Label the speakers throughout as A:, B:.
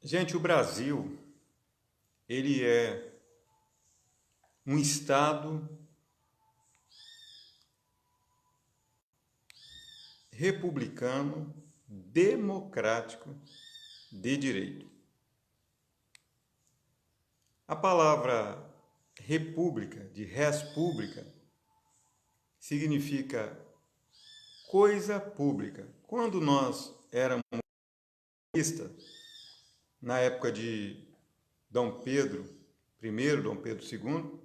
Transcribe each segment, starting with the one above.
A: Gente, o Brasil, ele é um estado republicano, democrático, de direito. A palavra república, de res pública, significa coisa pública. Quando nós éramos na época de Dom Pedro I, Dom Pedro II,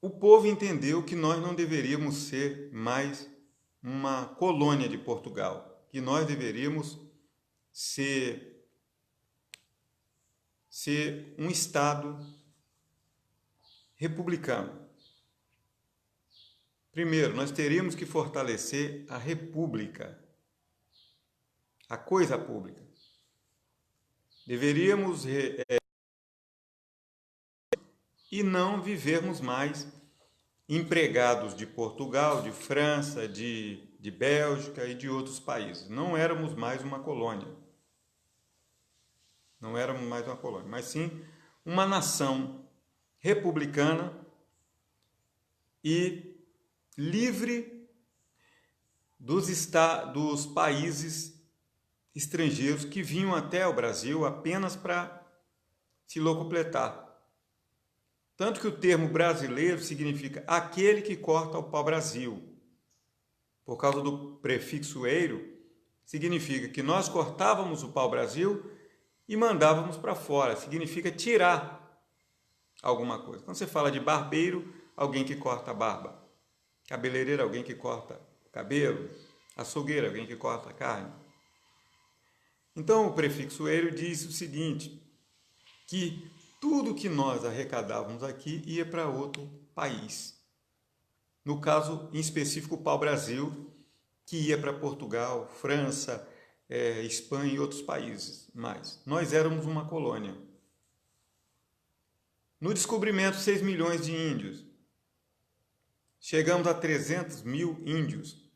A: o povo entendeu que nós não deveríamos ser mais uma colônia de Portugal, que nós deveríamos ser um Estado republicano. Primeiro, nós teríamos que fortalecer a república, a coisa pública. Deveríamos e não vivermos mais empregados de Portugal, de França, de Bélgica e de outros países. Não éramos mais uma colônia. Não éramos mais uma colônia, mas sim uma nação republicana e livre dos países estrangeiros que vinham até o Brasil apenas para se locupletar. Tanto que o termo brasileiro significa aquele que corta o pau-brasil. Por causa do prefixo eiro, significa que nós cortávamos o pau-brasil e mandávamos para fora. Significa tirar alguma coisa. Quando você fala de barbeiro, alguém que corta a barba. Cabeleireiro, alguém que corta o cabelo. Açougueiro, alguém que corta a carne. Então, o prefixo eiro diz o seguinte, que tudo que nós arrecadávamos aqui ia para outro país. No caso, em específico, o pau-brasil, que ia para Portugal, França, Espanha e outros países mais. Nós éramos uma colônia. No descobrimento, 6 milhões de índios. Chegamos a 300 mil índios.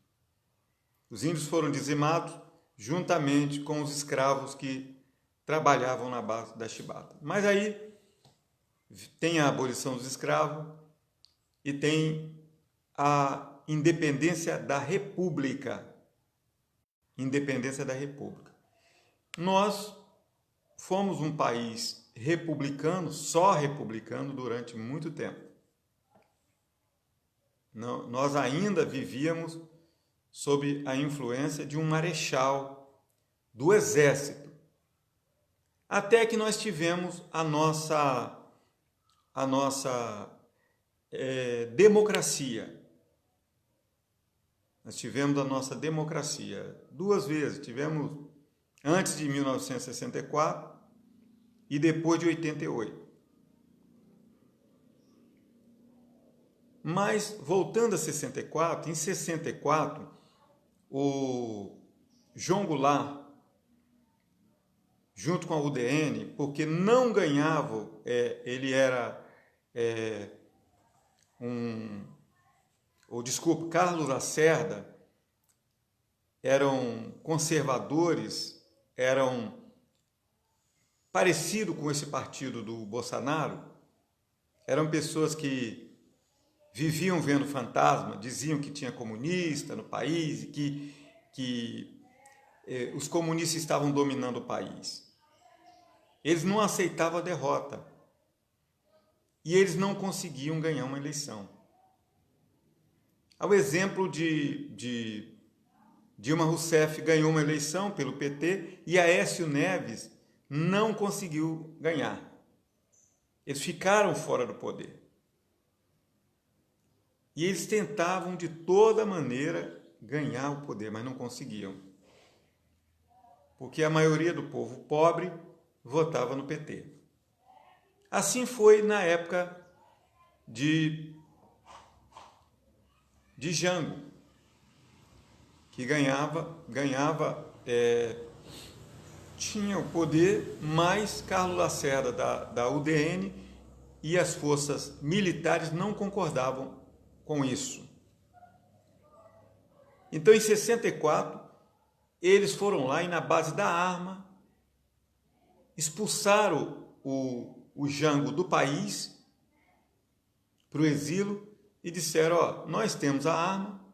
A: Os índios foram dizimados juntamente com os escravos que trabalhavam na base da chibata. Mas aí tem a abolição dos escravos e tem a independência da República. Independência da República. Nós fomos um país republicano, só republicano, durante muito tempo. Nós ainda vivíamos sob a influência de um marechal do exército. Até que nós tivemos a nossa democracia. Nós tivemos a nossa democracia 2 vezes. Tivemos antes de 1964 e depois de 88. Mas, voltando a 64, em 64, o João Goulart, junto com a UDN, porque não ganhava, ele era Carlos Lacerda, eram conservadores, eram parecidos com esse partido do Bolsonaro, eram pessoas que viviam vendo fantasma, diziam que tinha comunista no país e que os comunistas estavam dominando o país. Eles não aceitavam a derrota e eles não conseguiam ganhar uma eleição. Ao exemplo de Dilma Rousseff ganhou uma eleição pelo PT e Aécio Neves não conseguiu ganhar. Eles ficaram fora do poder. E eles tentavam de toda maneira ganhar o poder, mas não conseguiam. Porque a maioria do povo pobre votava no PT. Assim foi na época de Jango, que tinha o poder, mas Carlos Lacerda da UDN e as forças militares não concordavam com isso. Então, em 64, eles foram lá e, na base da arma, expulsaram o Jango do país, para o exílio, e disseram, ó, nós temos a arma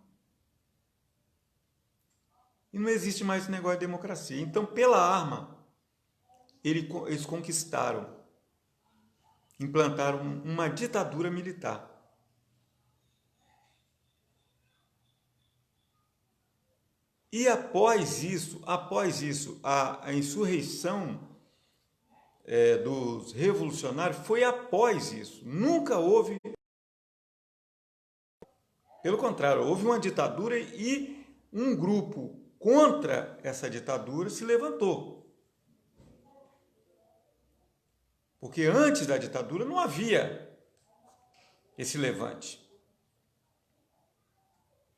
A: e não existe mais esse negócio de democracia. Então, pela arma, eles conquistaram, implantaram uma ditadura militar. E após isso, a insurreição dos revolucionários foi após isso. Nunca houve, pelo contrário, houve uma ditadura e um grupo contra essa ditadura se levantou. Porque antes da ditadura não havia esse levante.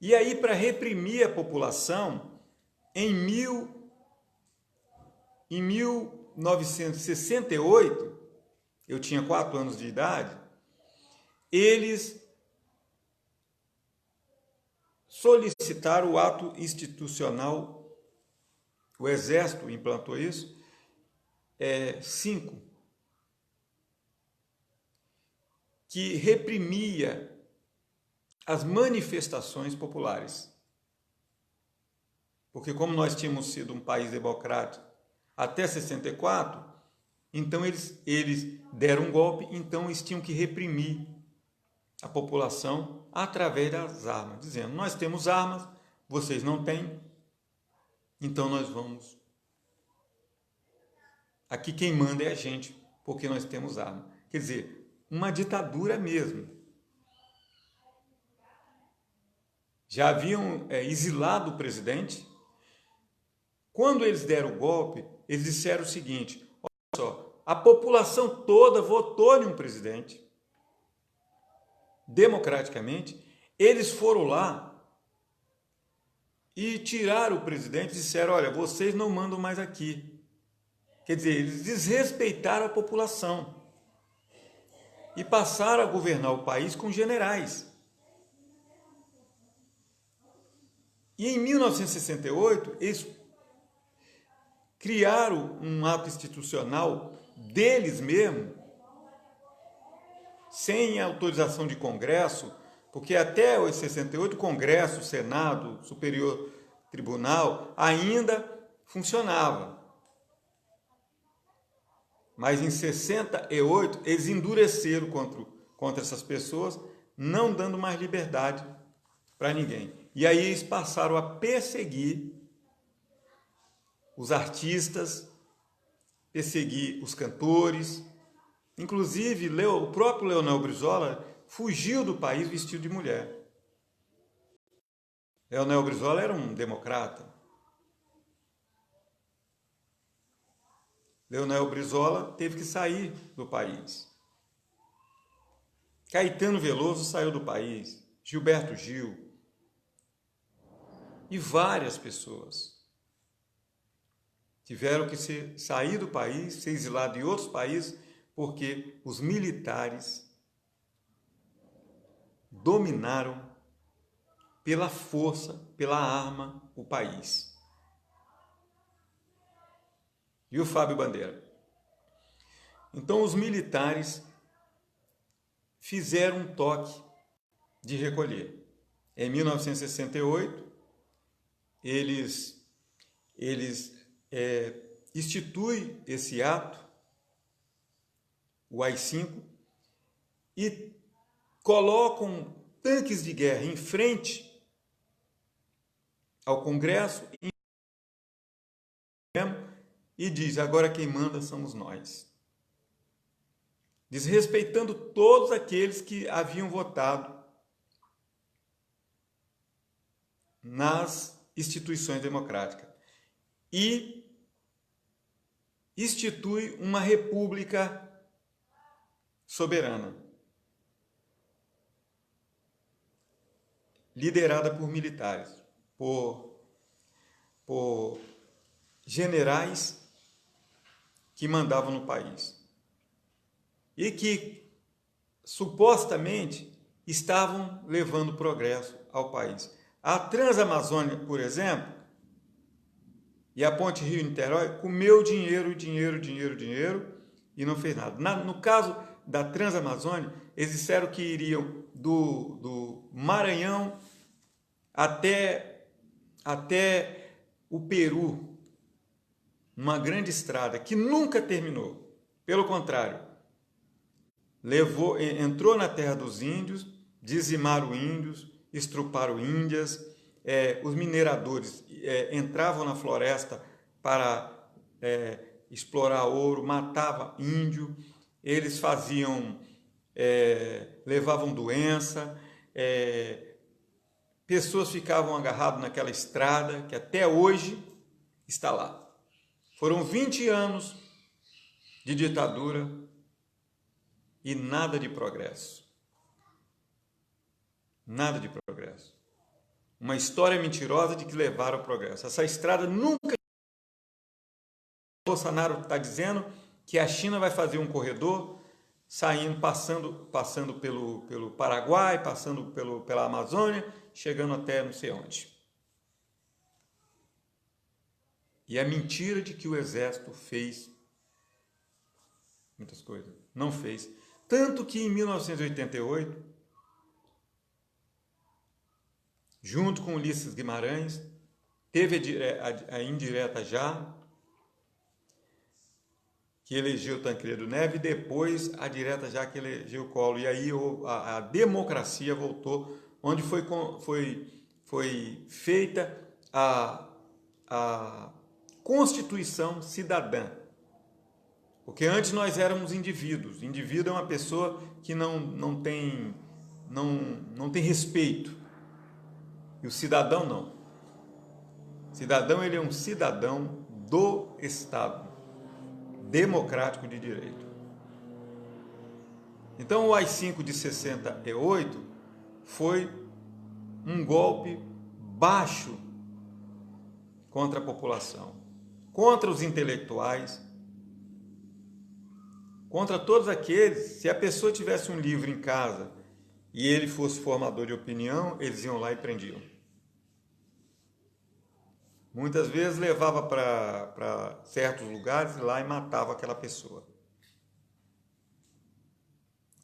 A: E aí, para reprimir a população, em 1968, eu tinha 4 anos de idade, eles solicitaram o ato institucional, o Exército implantou isso, 5, que reprimia as manifestações populares. Porque como nós tínhamos sido um país democrático até 64, então eles deram um golpe, então eles tinham que reprimir a população através das armas, dizendo, nós temos armas, vocês não têm, então nós vamos. Aqui quem manda é a gente, porque nós temos arma. Quer dizer, uma ditadura mesmo. Já haviam exilado o presidente. Quando eles deram o golpe, eles disseram o seguinte, olha só, a população toda votou em um presidente, democraticamente, eles foram lá e tiraram o presidente e disseram, olha, vocês não mandam mais aqui. Quer dizer, eles desrespeitaram a população e passaram a governar o país com generais. E em 1968, eles criaram um ato institucional deles mesmos, sem autorização de Congresso, porque até 68 o Congresso, o Senado, o Superior Tribunal ainda funcionava. Mas em 68 eles endureceram contra essas pessoas, não dando mais liberdade para ninguém. E aí eles passaram a perseguir os artistas, perseguir os cantores. Inclusive, o próprio Leonel Brizola fugiu do país vestido de mulher. Leonel Brizola era um democrata. Leonel Brizola teve que sair do país. Caetano Veloso saiu do país. Gilberto Gil. E várias pessoas tiveram que sair do país, ser exilado em outros países, porque os militares dominaram pela força, pela arma, o país. E o Fábio Bandeira? Então os militares fizeram um toque de recolher. Em 1968, eles instituem esse ato, o AI-5, e colocam tanques de guerra em frente ao Congresso e diz, agora quem manda somos nós. Desrespeitando todos aqueles que haviam votado nas instituições democráticas. E institui uma república soberana, liderada por militares, por generais que mandavam no país e que supostamente estavam levando progresso ao país. A Transamazônica, por exemplo, E a ponte Rio-Niterói comeu dinheiro, dinheiro, dinheiro, dinheiro e não fez nada. No caso da Transamazônica, eles disseram que iriam do Maranhão até o Peru, numa grande estrada que nunca terminou. Pelo contrário, entrou na terra dos índios, dizimaram índios, estruparam índias, os mineradores entravam na floresta para explorar ouro, matavam índio, eles levavam doença, pessoas ficavam agarradas naquela estrada que até hoje está lá. Foram 20 anos de ditadura e nada de progresso. Nada de progresso. Uma história mentirosa de que levaram ao progresso. Essa estrada nunca... Bolsonaro está dizendo que a China vai fazer um corredor passando pelo Paraguai, passando pela Amazônia, chegando até não sei onde. E a mentira de que o exército fez muitas coisas. Não fez. Tanto que em 1988, junto com Ulisses Guimarães, teve a indireta já, que elegeu Tancredo Neves, e depois a direta já que elegeu Collor. E aí a democracia voltou, onde foi feita a Constituição Cidadã. Porque antes nós éramos indivíduos. Indivíduo é uma pessoa que não tem respeito. E o cidadão não. O cidadão, ele é um cidadão do Estado, democrático de direito. Então o AI-5 de 68 foi um golpe baixo contra a população, contra os intelectuais, contra todos aqueles. Se a pessoa tivesse um livro em casa e ele fosse formador de opinião, eles iam lá e prendiam. Muitas vezes levava para certos lugares lá e matava aquela pessoa.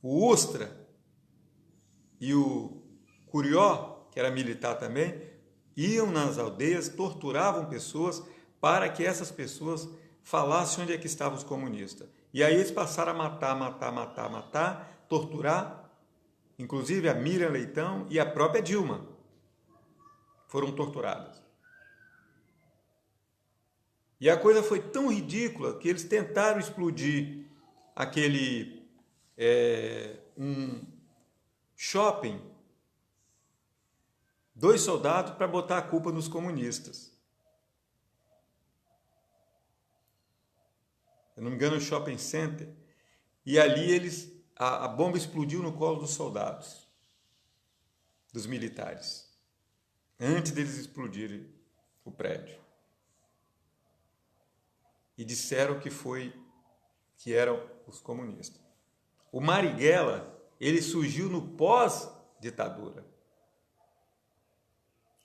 A: O Ustra e o Curió, que era militar também, iam nas aldeias, torturavam pessoas para que essas pessoas falassem onde é que estavam os comunistas. E aí eles passaram a matar, torturar, inclusive a Miriam Leitão e a própria Dilma foram torturadas. E a coisa foi tão ridícula que eles tentaram explodir um shopping, 2 soldados, para botar a culpa nos comunistas. Se não me engano, o shopping center. E ali a bomba explodiu no colo dos soldados, dos militares, antes deles explodirem o prédio. E disseram que eram os comunistas. O Marighella, ele surgiu no pós-ditadura.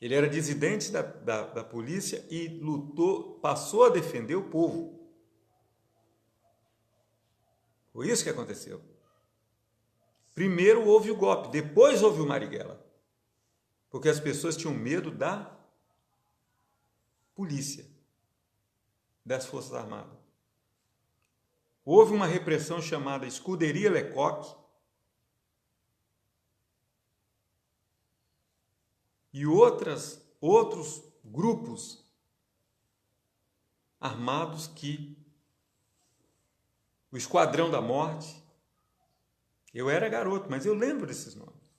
A: Ele era dissidente da polícia e lutou, passou a defender o povo. Foi isso que aconteceu. Primeiro houve o golpe, depois houve o Marighella. Porque as pessoas tinham medo da polícia, das Forças Armadas. Houve uma repressão chamada Escuderia Lecoq e outros grupos armados o Esquadrão da Morte. Eu era garoto, mas eu lembro desses nomes.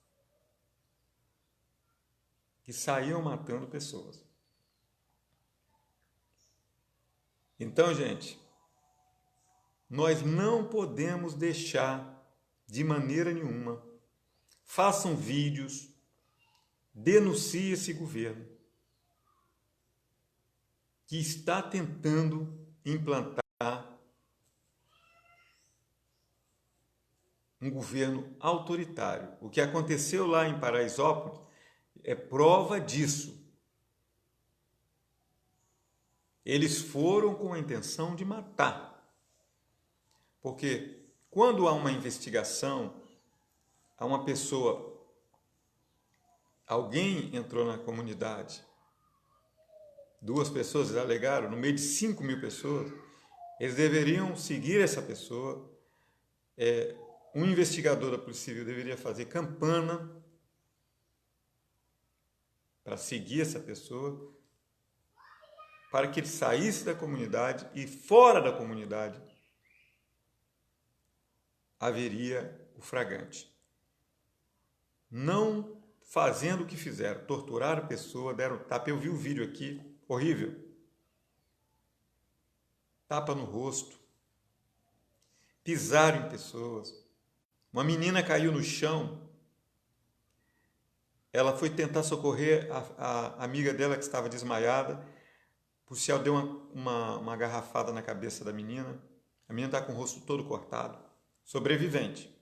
A: Que saíam matando pessoas. Então, gente, nós não podemos deixar de maneira nenhuma. Façam vídeos, denuncie esse governo que está tentando implantar um governo autoritário. O que aconteceu lá em Paraisópolis é prova disso. Eles foram com a intenção de matar. Porque quando há uma investigação, há uma pessoa, alguém entrou na comunidade, 2 pessoas, eles alegaram, no meio de 5.000 pessoas, eles deveriam seguir essa pessoa. Um investigador da Polícia Civil deveria fazer campana para seguir essa pessoa, para que ele saísse da comunidade e fora da comunidade haveria o flagrante. Não fazendo o que fizeram, torturaram a pessoa, deram tapa. Eu vi o vídeo aqui, horrível. Tapa no rosto, pisaram em pessoas. Uma menina caiu no chão, ela foi tentar socorrer a amiga dela que estava desmaiada, o policial deu uma garrafada na cabeça da menina, a menina está com o rosto todo cortado, sobrevivente.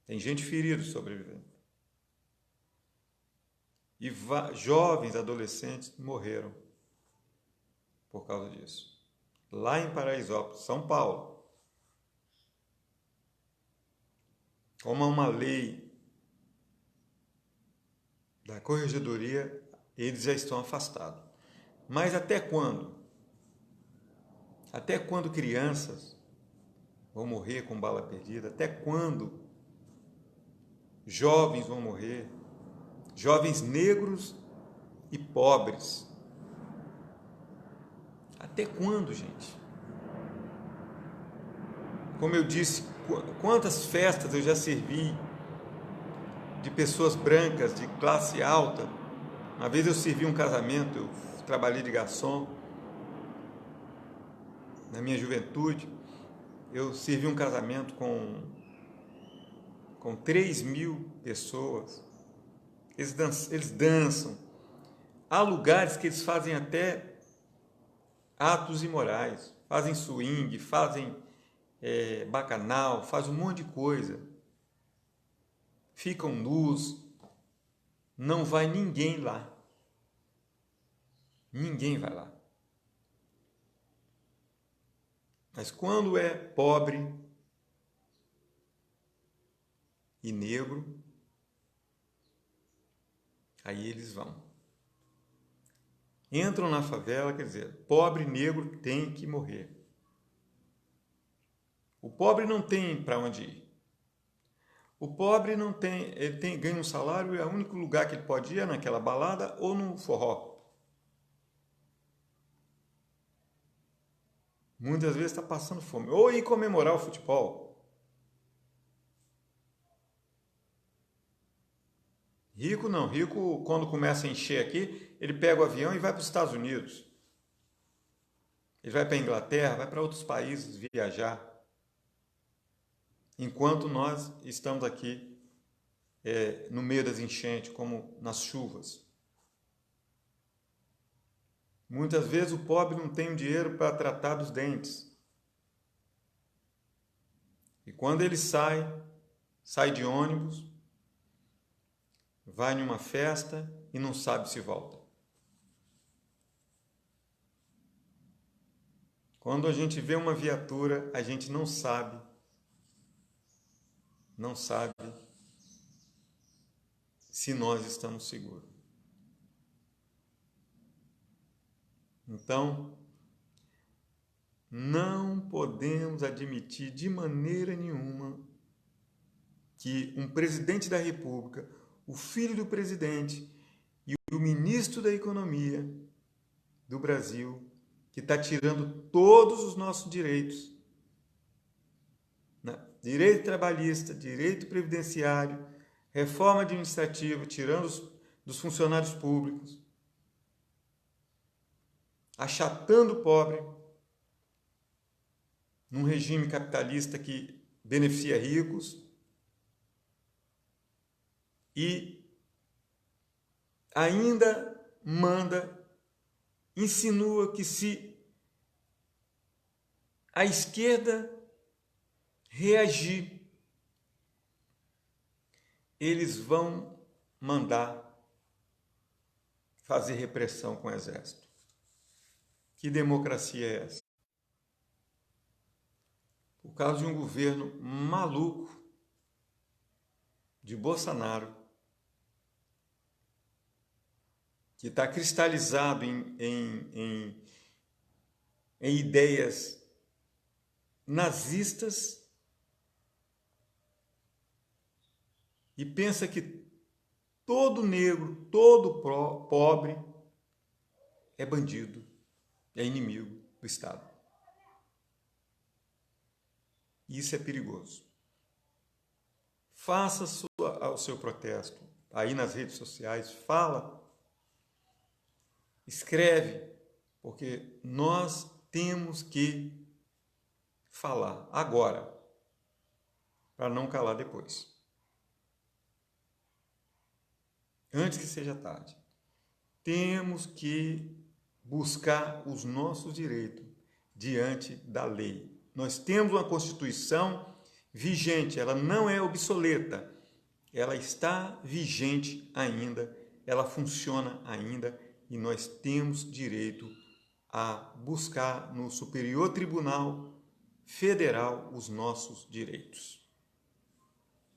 A: Tem gente ferida sobrevivente. E jovens, adolescentes morreram por causa disso. Lá em Paraisópolis, São Paulo. Como há uma lei da corregedoria, eles já estão afastados. Mas até quando? Até quando crianças vão morrer com bala perdida? Até quando jovens vão morrer? Jovens negros e pobres. Até quando, gente? Como eu disse, quantas festas eu já servi de pessoas brancas, de classe alta. Uma vez eu servi um casamento, eu trabalhei de garçom. Na minha juventude, eu servi um casamento com 3.000 pessoas. Eles dançam. Há lugares que eles fazem até atos imorais, fazem swing, fazem bacanal, fazem um monte de coisa. Ficam nus, não vai ninguém lá. Ninguém vai lá. Mas quando é pobre e negro, aí eles vão. Entram na favela, quer dizer, pobre e negro tem que morrer. O pobre não tem para onde ir. O pobre não tem, ele ganha um salário e o único lugar que ele pode ir é naquela balada ou no forró. Muitas vezes está passando fome. Ou ir comemorar o futebol. Rico não. Rico, quando começa a encher aqui, ele pega o avião e vai para os Estados Unidos. Ele vai para a Inglaterra, vai para outros países viajar. Enquanto nós estamos aqui no meio das enchentes, como nas chuvas. Muitas vezes o pobre não tem dinheiro para tratar dos dentes. E quando ele sai de ônibus, vai numa festa e não sabe se volta. Quando a gente vê uma viatura, a gente não sabe se nós estamos seguros. Então, não podemos admitir de maneira nenhuma que um presidente da República, o filho do presidente e o ministro da Economia do Brasil, que está tirando todos os nossos direitos, né? Direito trabalhista, direito previdenciário, reforma administrativa, tirando dos funcionários públicos, achatando o pobre, num regime capitalista que beneficia ricos e ainda insinua que se a esquerda reagir, eles vão mandar fazer repressão com o exército. Que democracia é essa? Por causa de um governo maluco de Bolsonaro, que está cristalizado em ideias nazistas e pensa que todo negro, todo pobre é bandido, é inimigo do Estado. Isso é perigoso. Faça o seu protesto aí nas redes sociais, fala, escreve, porque nós temos que falar agora, para não calar depois. Antes que seja tarde. Temos que buscar os nossos direitos diante da lei. Nós temos uma Constituição vigente, ela não é obsoleta, ela está vigente ainda, ela funciona ainda e nós temos direito a buscar no Superior Tribunal Federal os nossos direitos.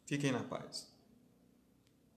A: Fiquem na paz.